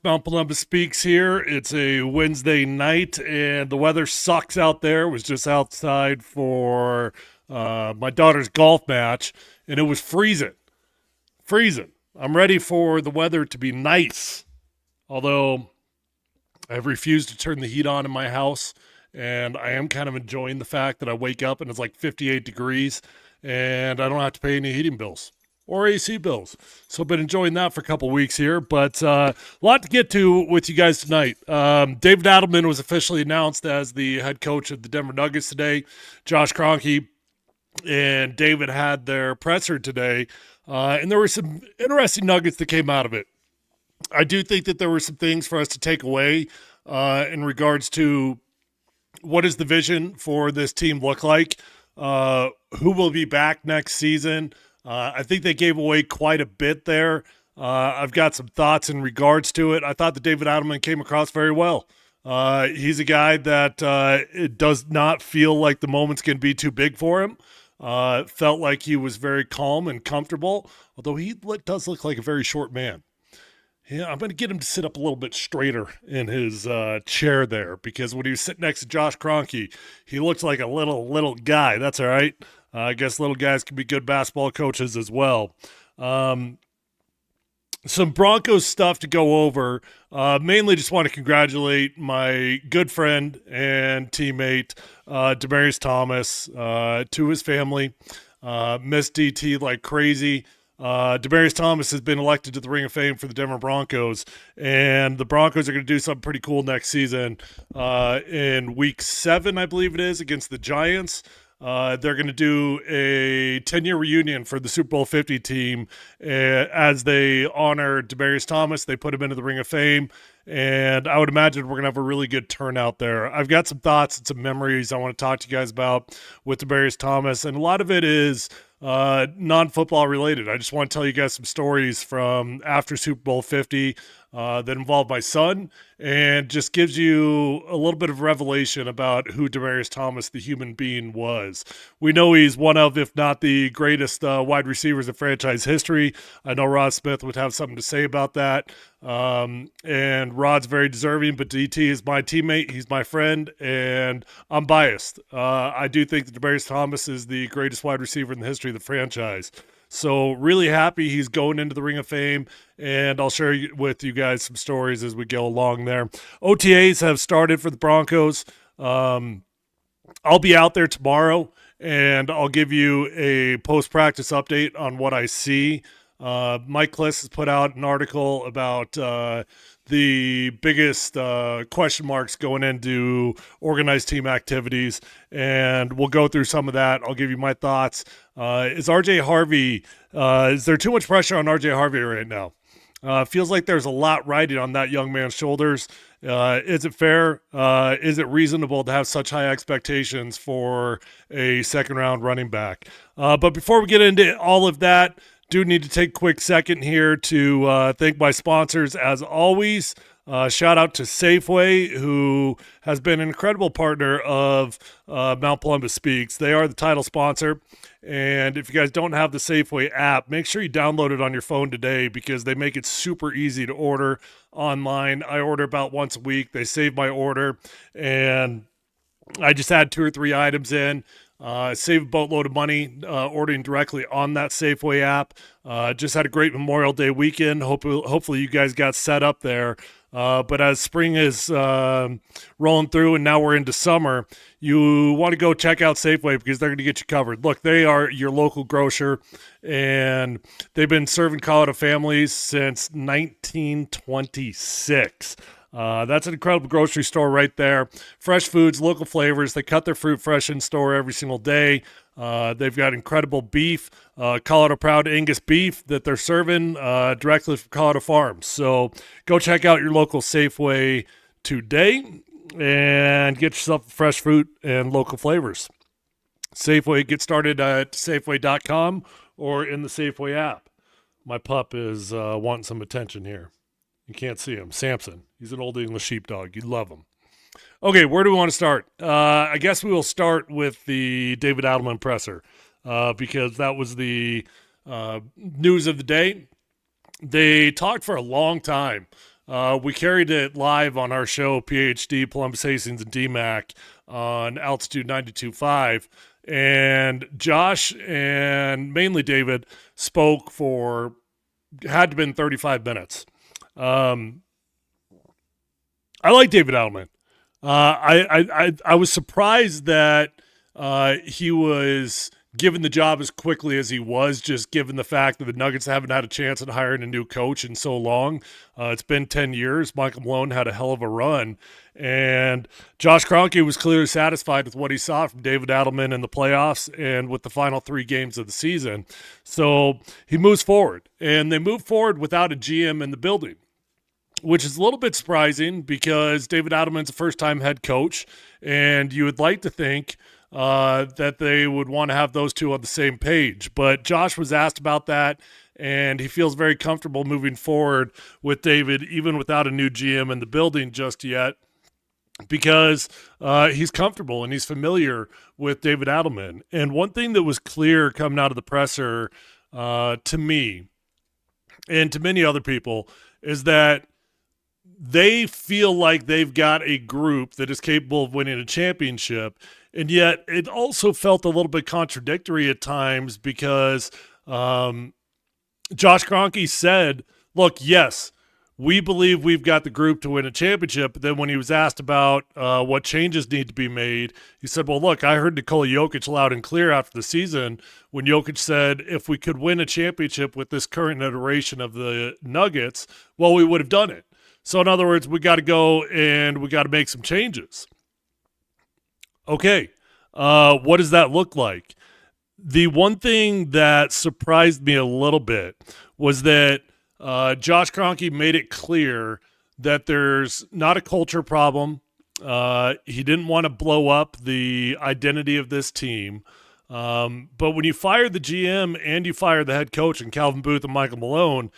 Mount Polumbus Speaks here. It's a Wednesday night, and the weather sucks out there. Was just outside for my daughter's golf match, and it was freezing. Freezing. I'm ready for the weather to be nice, although I've refused to turn the heat on in my house, and I am kind of enjoying the fact that I wake up and it's like 58 degrees, and I don't have to pay any heating bills or AC bills. So I've been enjoying that for a couple weeks here, but a lot to get to with you guys tonight. David Adelman was officially announced as the head coach of the Denver Nuggets today. Josh Kroenke and David had their presser today, and there were some interesting nuggets that came out of it. I do think that there were some things for us to take away in regards to what does the vision for this team look like, who will be back next season. I think they gave away quite a bit there. I've got some thoughts in regards to it. I thought that David Adelman came across very well. He's a guy that it does not feel like the moment's going to be too big for him. Felt like he was very calm and comfortable, although he does look like a very short man. Yeah, I'm going to get him to sit up a little bit straighter in his chair there, because when he was sitting next to Josh Kroenke, he looks like a little guy. That's all right. I guess little guys can be good basketball coaches as well. Some Broncos stuff to go over. Mainly just want to congratulate my good friend and teammate, Demaryius Thomas, to his family. Missed DT like crazy. Demaryius Thomas has been elected to the Ring of Fame for the Denver Broncos, and the Broncos are going to do something pretty cool next season in Week 7, I believe it is, against the Giants. They're going to do a 10-year reunion for the Super Bowl 50 team as they honor Demaryius Thomas. They put him into the Ring of Fame, and I would imagine we're going to have a really good turnout there. I've got some thoughts and some memories I want to talk to you guys about with Demaryius Thomas, and a lot of it is non-football related. I just want to tell you guys some stories from after Super Bowl 50 that involve my son, and just gives you a little bit of revelation about who Demaryius Thomas, the human being, was. We know he's one of, if not the greatest wide receivers in franchise history. I know Rod Smith would have something to say about that. And Rod's very deserving, but DT is my teammate. He's my friend, and I'm biased. I do think that Demaryius Thomas is the greatest wide receiver in the history of the franchise. So really happy he's going into the Ring of Fame, and I'll share with you guys some stories as we go along there. OTAs have started for the Broncos. I'll be out there tomorrow, and I'll give you a post-practice update on what I see. Mike Kliss has put out an article about the biggest question marks going into organized team activities, and we'll go through some of that. I'll give you my thoughts. Is there too much pressure on RJ Harvey right now? Feels like there's a lot riding on that young man's shoulders. Is it fair? Is it reasonable to have such high expectations for a second-round running back? But before we get into all of that, do need to take a quick second here to thank my sponsors as always. Shout out to Safeway, who has been an incredible partner of Mount Polumbus Speaks. They are the title sponsor. And if you guys don't have the Safeway app, make sure you download it on your phone today, because they make it super easy to order online. I order about once a week. They save my order, and I just add 2 or 3 items in. Save a boatload of money ordering directly on that Safeway app. Just had a great Memorial Day weekend. Hopefully you guys got set up there. But as spring is rolling through and now we're into summer, you want to go check out Safeway, because they're going to get you covered. Look, they are your local grocer, and they've been serving Colorado families since 1926. That's an incredible grocery store right there. Fresh foods, local flavors. They cut their fruit fresh in store every single day. They've got incredible beef, Colorado Proud Angus beef that they're serving directly from Colorado Farms. So go check out your local Safeway today and get yourself fresh fruit and local flavors. Safeway, get started at Safeway.com or in the Safeway app. My pup is wanting some attention here. You can't see him. Samson. He's an old English sheepdog. You'd love him. Okay, where do we want to start? I guess we will start with the David Adelman presser because that was the news of the day. They talked for a long time We carried it live on our show, PhD, Polumbus, Hastings, and DMAC on Altitude 92.5. And Josh and mainly David spoke for, had to been 35 minutes. I like David Adelman. I was surprised that he was given the job as quickly as he was, just given the fact that the Nuggets haven't had a chance at hiring a new coach in so long. It's been 10 years. Michael Malone had a hell of a run. And Josh Kroenke was clearly satisfied with what he saw from David Adelman in the playoffs and with the final 3 games of the season. So he moves forward. And they move forward without a GM in the building, which is a little bit surprising because David Adelman's a first-time head coach, and you would like to think that they would want to have those two on the same page. But Josh was asked about that, and he feels very comfortable moving forward with David, even without a new GM in the building just yet, because he's comfortable and he's familiar with David Adelman. And one thing that was clear coming out of the presser to me and to many other people is that they feel like they've got a group that is capable of winning a championship. And yet it also felt a little bit contradictory at times because Josh Kroenke said, look, yes, we believe we've got the group to win a championship. But then when he was asked about what changes need to be made, he said, well, look, I heard Nikola Jokic loud and clear after the season when Jokic said, if we could win a championship with this current iteration of the Nuggets, well, we would have done it. So in other words, we got to go and we got to make some changes. Okay, what does that look like? The one thing that surprised me a little bit was that Josh Kroenke made it clear that there's not a culture problem. He didn't want to blow up the identity of this team. But when you fire the GM and you fire the head coach and Calvin Booth and Michael Malone,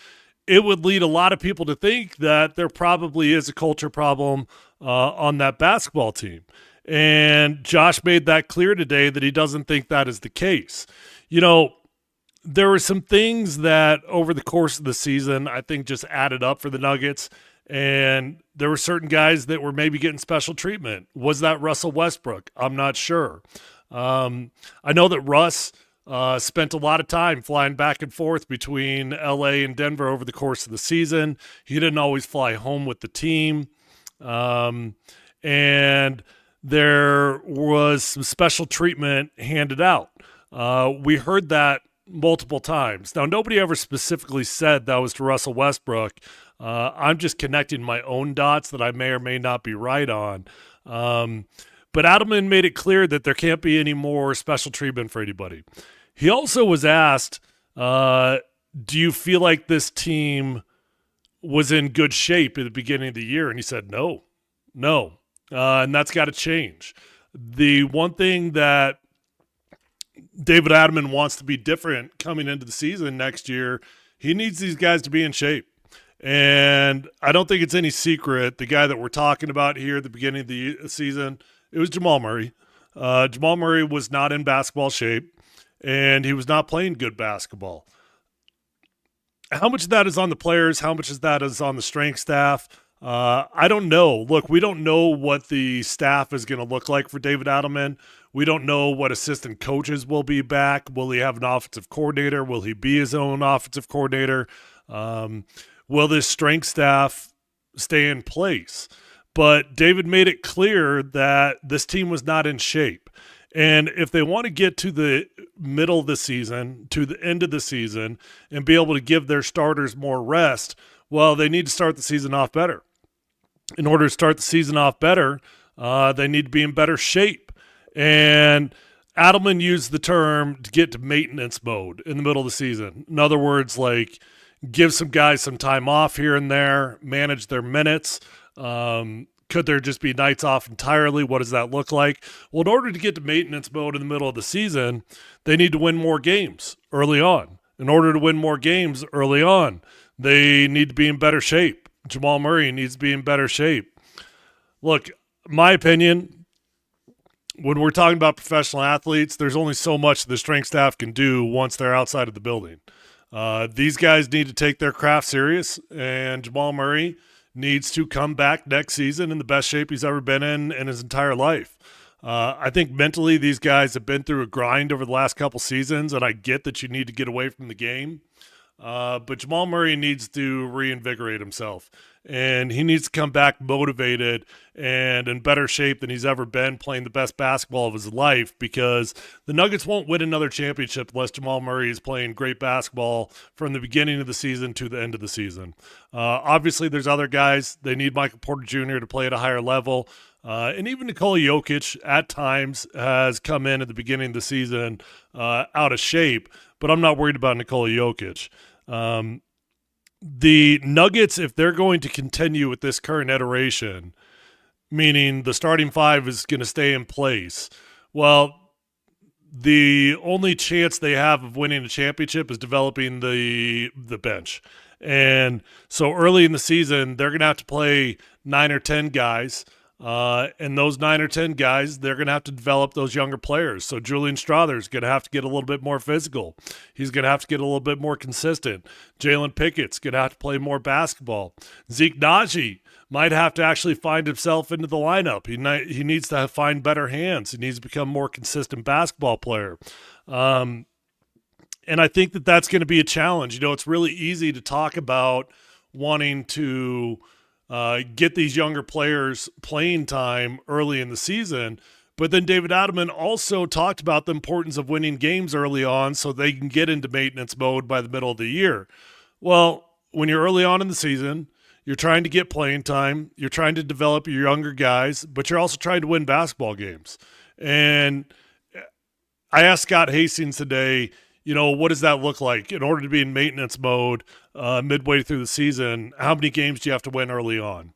it would lead a lot of people to think that there probably is a culture problem on that basketball team. And Josh made that clear today that he doesn't think that is the case. You know, there were some things that over the course of the season I think just added up for the Nuggets, and there were certain guys that were maybe getting special treatment. Was that Russell Westbrook? I'm not sure. I know that Russ spent a lot of time flying back and forth between LA and Denver over the course of the season. He didn't always fly home with the team. And there was some special treatment handed out. We heard that multiple times. Now, nobody ever specifically said that was to Russell Westbrook. I'm just connecting my own dots that I may or may not be right on. But Adelman made it clear that there can't be any more special treatment for anybody. He also was asked, do you feel like this team was in good shape at the beginning of the year? And he said, no. And that's got to change. The one thing that David Adelman wants to be different coming into the season next year, he needs these guys to be in shape. And I don't think it's any secret, the guy that we're talking about here at the beginning of the season, it was Jamal Murray. Jamal Murray was not in basketball shape, and he was not playing good basketball. How much of that is on the players? How much of that is on the strength staff? I don't know. Look, we don't know what the staff is going to look like for David Adelman. We don't know what assistant coaches will be back. Will he have an offensive coordinator? Will he be his own offensive coordinator? Will this strength staff stay in place? But David made it clear that this team was not in shape. And if they want to get to the middle of the season, to the end of the season, and be able to give their starters more rest, well, they need to start the season off better. In order to start the season off better, they need to be in better shape. And Adelman used the term to get to maintenance mode in the middle of the season. In other words, like give some guys some time off here and there, manage their minutes. Could there just be nights off entirely? What does that look like? Well, in order to get to maintenance mode in the middle of the season, they need to win more games early on. In order to win more games early on, they need to be in better shape. Jamal Murray needs to be in better shape. Look, my opinion, when we're talking about professional athletes, there's only so much the strength staff can do once they're outside of the building. These guys need to take their craft serious, and Jamal Murray needs to come back next season in the best shape he's ever been in his entire life. I think mentally these guys have been through a grind over the last couple seasons, and I get that you need to get away from the game. But Jamal Murray needs to reinvigorate himself, and he needs to come back motivated and in better shape than he's ever been, playing the best basketball of his life, because the Nuggets won't win another championship unless Jamal Murray is playing great basketball from the beginning of the season to the end of the season. Obviously, there's other guys. They need Michael Porter Jr. to play at a higher level. And even Nikola Jokic at times has come in at the beginning of the season out of shape, but I'm not worried about Nikola Jokic. The Nuggets, if they're going to continue with this current iteration, meaning the starting five is going to stay in place, well, the only chance they have of winning a championship is developing the bench. And so early in the season, they're going to have to play 9 or 10 guys. And those 9 or 10 guys, they're going to have to develop those younger players. So Julian Strawther's going to have to get a little bit more physical. He's going to have to get a little bit more consistent. Jalen Pickett's going to have to play more basketball. Zeke Naji might have to actually find himself into the lineup. He needs to find better hands. He needs to become a more consistent basketball player. And I think that that's going to be a challenge. You know, it's really easy to talk about wanting to get these younger players playing time early in the season. But then David Adelman also talked about the importance of winning games early on so they can get into maintenance mode by the middle of the year. Well, when you're early on in the season, you're trying to get playing time, you're trying to develop your younger guys, but you're also trying to win basketball games. And I asked Scott Hastings today, you know, what does that look like in order to be in maintenance mode midway through the season? How many games do you have to win early on?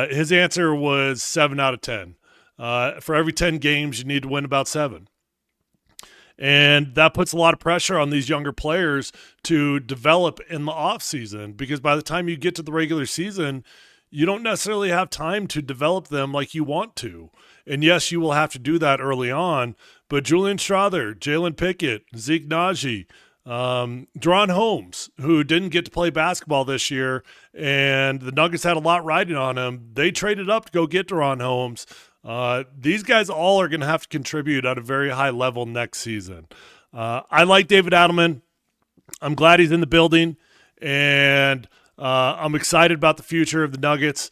His answer was 7 out of 10. For every 10 games, you need to win about 7. And that puts a lot of pressure on these younger players to develop in the offseason, because by the time you get to the regular season, you don't necessarily have time to develop them like you want to. And yes, you will have to do that early on, but Julian Strawther, Jalen Pickett, Zeke Naji, Deron Holmes, who didn't get to play basketball this year, and the Nuggets had a lot riding on him. They traded up to go get Deron Holmes. These guys all are going to have to contribute at a very high level next season. I like David Adelman. I'm glad he's in the building, and I'm excited about the future of the Nuggets.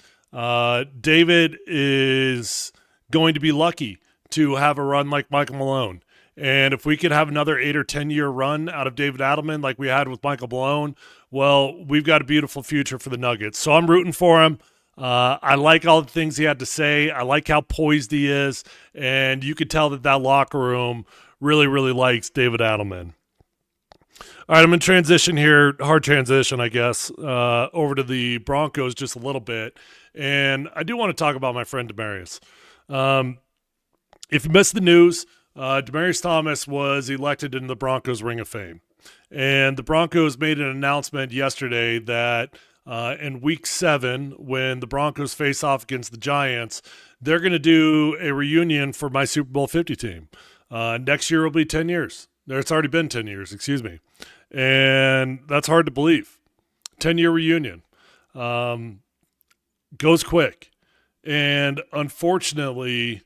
David is going to be lucky to have a run like Michael Malone. And if we could have another 8 or 10 year run out of David Adelman like we had with Michael Malone, well, we've got a beautiful future for the Nuggets. So I'm rooting for him. I like all the things he had to say. I like how poised he is. And you could tell that locker room really, really likes David Adelman. All right, I'm going to transition here, hard transition, I guess, over to the Broncos just a little bit. And I do want to talk about my friend Demaryius. If you missed the news, Demaryius Thomas was elected into the Broncos Ring of Fame. And the Broncos made an announcement yesterday that in Week 7, when the Broncos face off against the Giants, they're going to do a reunion for my Super Bowl 50 team. Next year will be 10 years. It's already been 10 years, excuse me. And that's hard to believe. 10-year reunion. Goes quick. And unfortunately,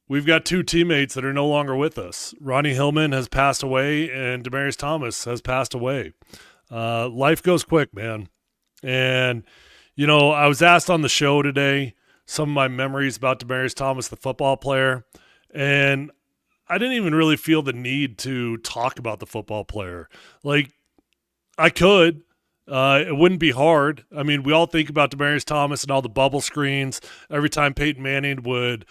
we've got 2 teammates that are no longer with us. Ronnie Hillman has passed away, and Demaryius Thomas has passed away. Life goes quick, man. And, you know, I was asked on the show today some of my memories about Demaryius Thomas, the football player, and I didn't even really feel the need to talk about the football player. Like, I could. It wouldn't be hard. I mean, we all think about Demaryius Thomas and all the bubble screens. Every time Peyton Manning would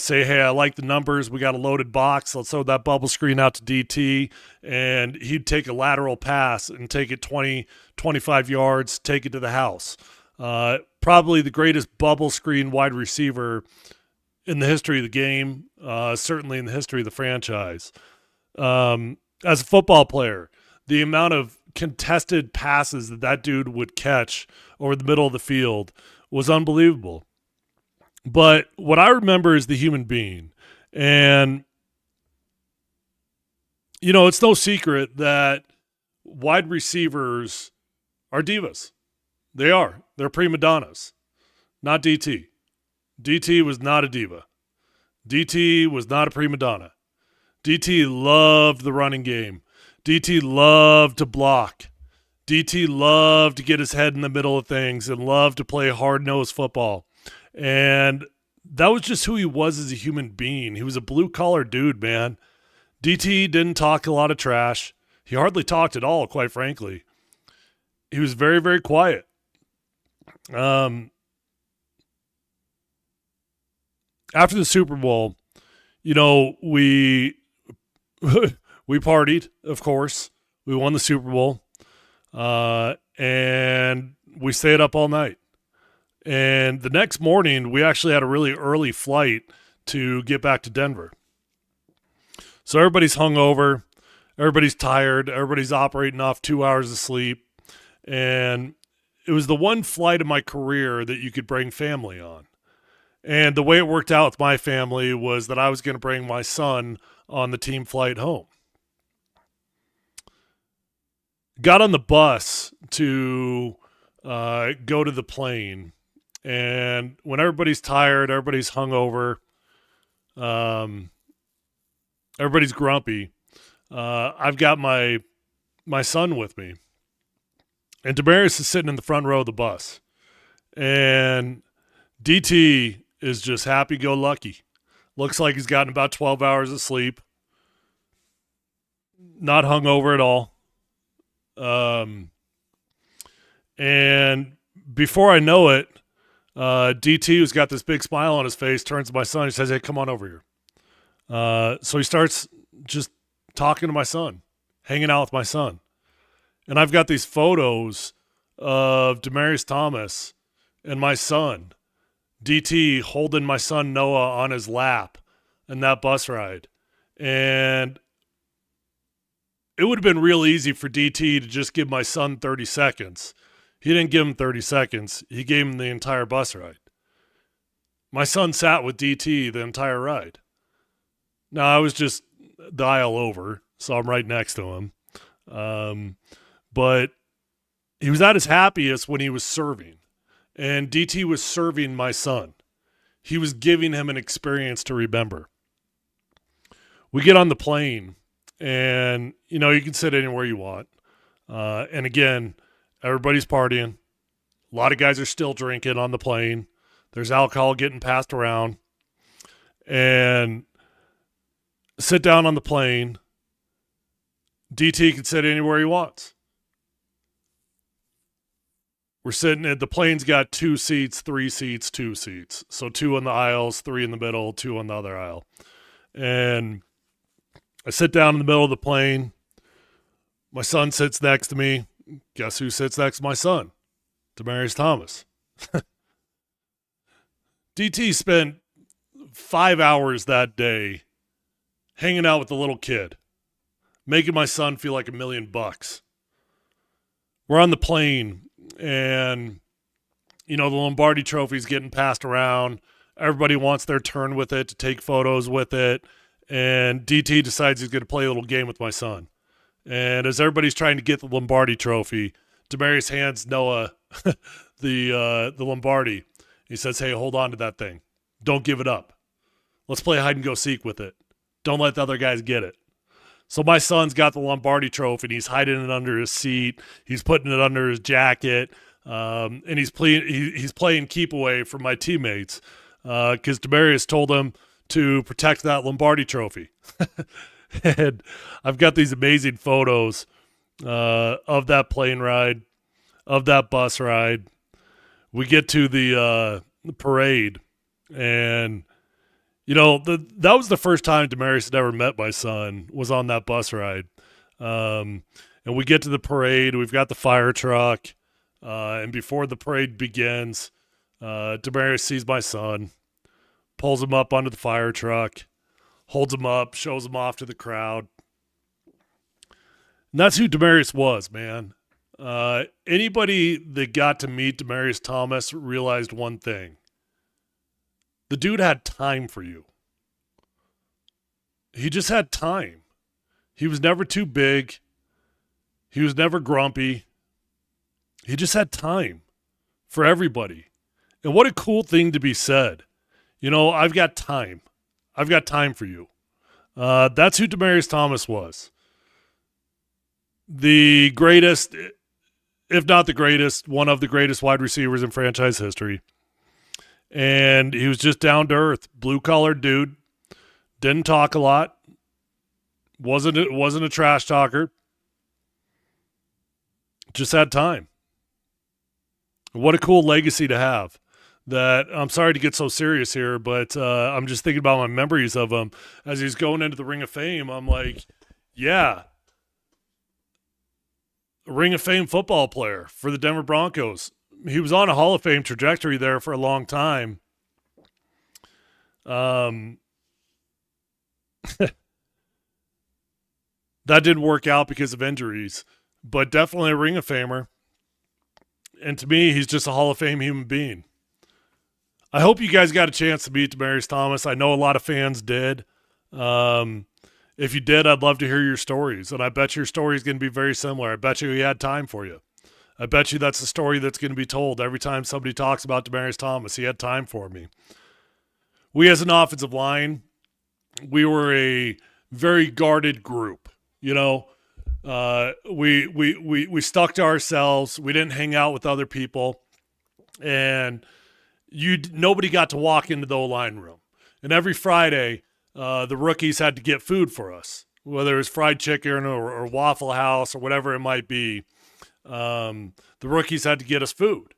say, hey, I like the numbers. We got a loaded box. Let's throw that bubble screen out to DT. And he'd take a lateral pass and take it 20, 25 yards, take it to the house. Probably the greatest bubble screen wide receiver in the history of the game, certainly in the history of the franchise. As a football player, the amount of contested passes that dude would catch over the middle of the field was unbelievable. But what I remember is the human being. And, you know, it's no secret that wide receivers are divas. They are. They're prima donnas. Not DT. DT was not a diva. DT was not a prima donna. DT loved the running game. DT loved to block. DT loved to get his head in the middle of things and loved to play hard-nosed football. And that was just who he was as a human being. He was a blue-collar dude, man. DT didn't talk a lot of trash. He hardly talked at all, quite frankly. He was very, very quiet. After the Super Bowl, we we partied, of course. We won the Super Bowl. And we stayed up all night. And the next morning, we actually had a really early flight to get back to Denver. So everybody's hungover. Everybody's tired. Everybody's operating off 2 hours of sleep. And it was the one flight of my career that you could bring family on. And the way it worked out with my family was that I was going to bring my son on the team flight home. Got on the bus to go to the plane. And when everybody's tired, everybody's hungover, everybody's grumpy, I've got my son with me. And Demaryius is sitting in the front row of the bus. And DT is just happy-go-lucky. Looks like he's gotten about 12 hours of sleep. Not hungover at all. And before I know it, DT, who's got this big smile on his face, turns to my son. He says, "Hey, come on over here." So he starts just talking to my son, hanging out with my son. And I've got these photos of Demaryius Thomas and my son, DT, holding my son Noah on his lap in that bus ride. And it would have been real easy for DT to just give my son 30 seconds. He didn't give him 30 seconds. He gave him the entire bus ride. My son sat with DT the entire ride. Now, I was just the aisle over, so I'm right next to him. But he was at his happiest when he was serving. And DT was serving my son. He was giving him an experience to remember. We get on the plane, and, you can sit anywhere you want. And again, everybody's partying. A lot of guys are still drinking on the plane. There's alcohol getting passed around. And sit down on the plane. DT can sit anywhere he wants. We're sitting at the plane's got 2 seats, 3 seats, 2 seats. So 2 in the aisles, 3 in the middle, 2 on the other aisle. And I sit down in the middle of the plane. My son sits next to me. Guess who sits next to my son? Demaryius Thomas. DT spent 5 hours that day hanging out with the little kid, making my son feel like $1 million. We're on the plane, and, the Lombardi trophy's getting passed around. Everybody wants their turn with it, to take photos with it. And DT decides he's going to play a little game with my son. And as everybody's trying to get the Lombardi trophy, Demaryius hands Noah the Lombardi. He says, "Hey, hold on to that thing. Don't give it up. Let's play hide and go seek with it. Don't let the other guys get it." So my son's got the Lombardi trophy, and he's hiding it under his seat. He's putting it under his jacket, and he's playing keep away from my teammates because Demaryius told him to protect that Lombardi trophy. And I've got these amazing photos of that plane ride, of that bus ride. We get to the parade, and that was the first time Demaryius had ever met my son, was on that bus ride. And we get to the parade. We've got the fire truck. And before the parade begins, Demaryius sees my son, pulls him up onto the fire truck, holds him up, shows him off to the crowd. And that's who Demaryius was, man. Anybody that got to meet Demaryius Thomas realized one thing. The dude had time for you. He just had time. He was never too big. He was never grumpy. He just had time. for everybody. And what a cool thing to be said. I've got time. I've got time for you. That's who Demaryius Thomas was. The greatest, if not the greatest, one of the greatest wide receivers in franchise history. And he was just down to earth, blue-collar dude. Didn't talk a lot. Wasn't a trash talker. Just had time. What a cool legacy to have. That I'm sorry to get so serious here, but I'm just thinking about my memories of him as he's going into the Ring of Fame. I'm like, yeah, a Ring of Fame football player for the Denver Broncos. He was on a Hall of Fame trajectory there for a long time. That didn't work out because of injuries, but definitely a Ring of Famer. And to me, he's just a Hall of Fame human being. I hope you guys got a chance to meet Demaryius Thomas. I know a lot of fans did. If you did, I'd love to hear your stories, and I bet your story is going to be very similar. I bet you he had time for you. I bet you that's the story that's going to be told every time somebody talks about Demaryius Thomas. He had time for me. We as an offensive line, we were a very guarded group. We stuck to ourselves. We didn't hang out with other people, and nobody got to walk into the O-line room. And every Friday, the rookies had to get food for us, whether it was fried chicken or Waffle House or whatever it might be. The rookies had to get us food.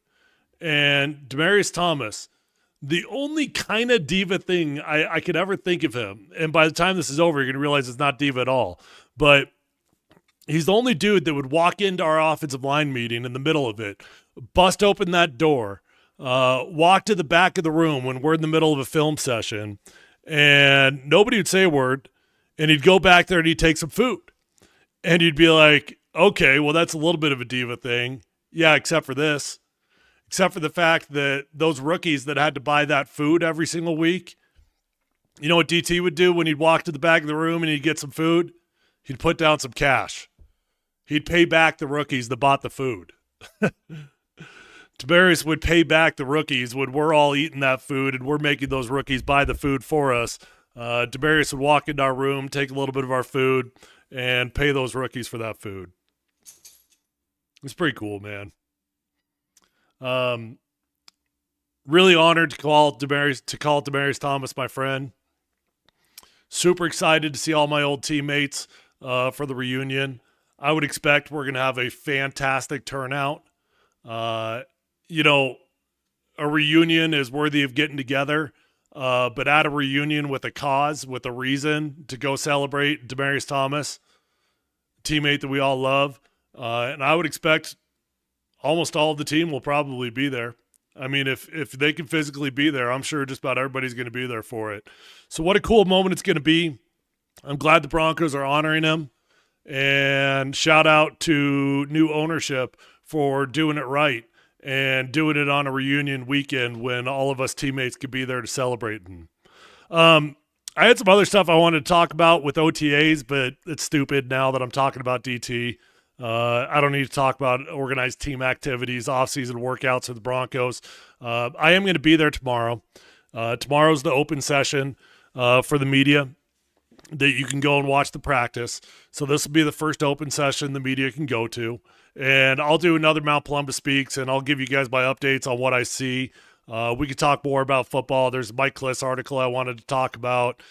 And Demaryius Thomas, the only kind of diva thing I could ever think of him, and by the time this is over, you're going to realize it's not diva at all, but he's the only dude that would walk into our offensive line meeting in the middle of it, bust open that door, walk to the back of the room when we're in the middle of a film session, and nobody would say a word, and he'd go back there and he'd take some food. And you'd be like, okay, well, that's a little bit of a diva thing. Yeah, except for this. Except for the fact that those rookies that had to buy that food every single week, you know what DT would do when he'd walk to the back of the room and he'd get some food? He'd put down some cash. He'd pay back the rookies that bought the food. Demaryius would pay back the rookies when we're all eating that food and we're making those rookies buy the food for us. Demaryius would walk into our room, take a little bit of our food, and pay those rookies for that food. It's pretty cool, man. Really honored to call Demaryius Thomas my friend. Super excited to see all my old teammates for the reunion. I would expect we're going to have a fantastic turnout. A reunion is worthy of getting together, but at a reunion with a cause, with a reason to go celebrate Demaryius Thomas, teammate that we all love, and I would expect almost all of the team will probably be there. I mean, if they can physically be there, I'm sure just about everybody's going to be there for it. So what a cool moment it's going to be. I'm glad the Broncos are honoring him. And shout out to new ownership for doing it right and doing it on a reunion weekend when all of us teammates could be there to celebrate him. I had some other stuff I wanted to talk about with OTAs, but it's stupid now that I'm talking about DT. I don't need to talk about organized team activities, off-season workouts for the Broncos. I am going to be there tomorrow. Tomorrow's the open session for the media that you can go and watch the practice. So this will be the first open session the media can go to. And I'll do another Mount Polumbus Speaks, and I'll give you guys my updates on what I see. We could talk more about football. There's a Mike Kliss article I wanted to talk about.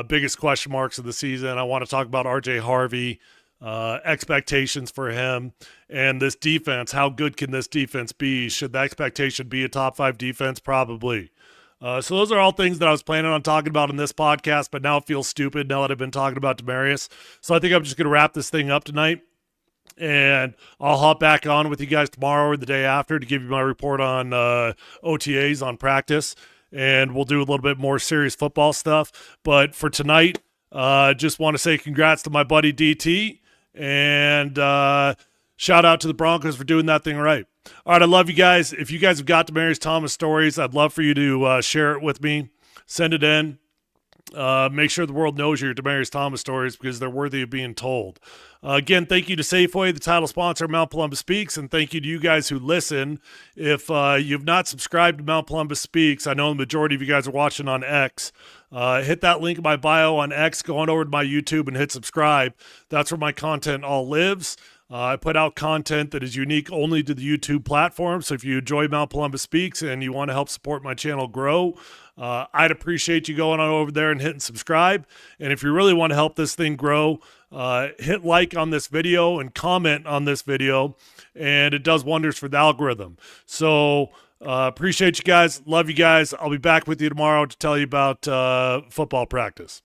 Biggest question marks of the season. I want to talk about R.J. Harvey, expectations for him, and this defense. How good can this defense be? Should the expectation be a top 5 defense? Probably. So those are all things that I was planning on talking about in this podcast, but now it feels stupid now that I've been talking about Demaryius. So I think I'm just going to wrap this thing up tonight, and I'll hop back on with you guys tomorrow or the day after to give you my report on OTAs, on practice, and we'll do a little bit more serious football stuff. But for tonight, just want to say congrats to my buddy DT, and shout out to the Broncos for doing that thing right. All right, I love you guys. If you guys have got Demaryius Thomas stories, I'd love for you to share it with me. Send it in. make sure the world knows your Demaryius Thomas stories because they're worthy of being told. Again, thank you to Safeway, the title sponsor of Mount Polumbus Speaks, and thank you to you guys who listen. If you've not subscribed to Mount Polumbus Speaks, I know the majority of you guys are watching on X. Hit that link in my bio on X, go on over to my YouTube and hit subscribe. That's where my content all lives. I put out content that is unique only to the YouTube platform. So if you enjoy Mount Polumbus Speaks and you want to help support my channel grow, I'd appreciate you going on over there and hitting subscribe. And if you really want to help this thing grow, hit like on this video and comment on this video. And it does wonders for the algorithm. So appreciate you guys. Love you guys. I'll be back with you tomorrow to tell you about football practice.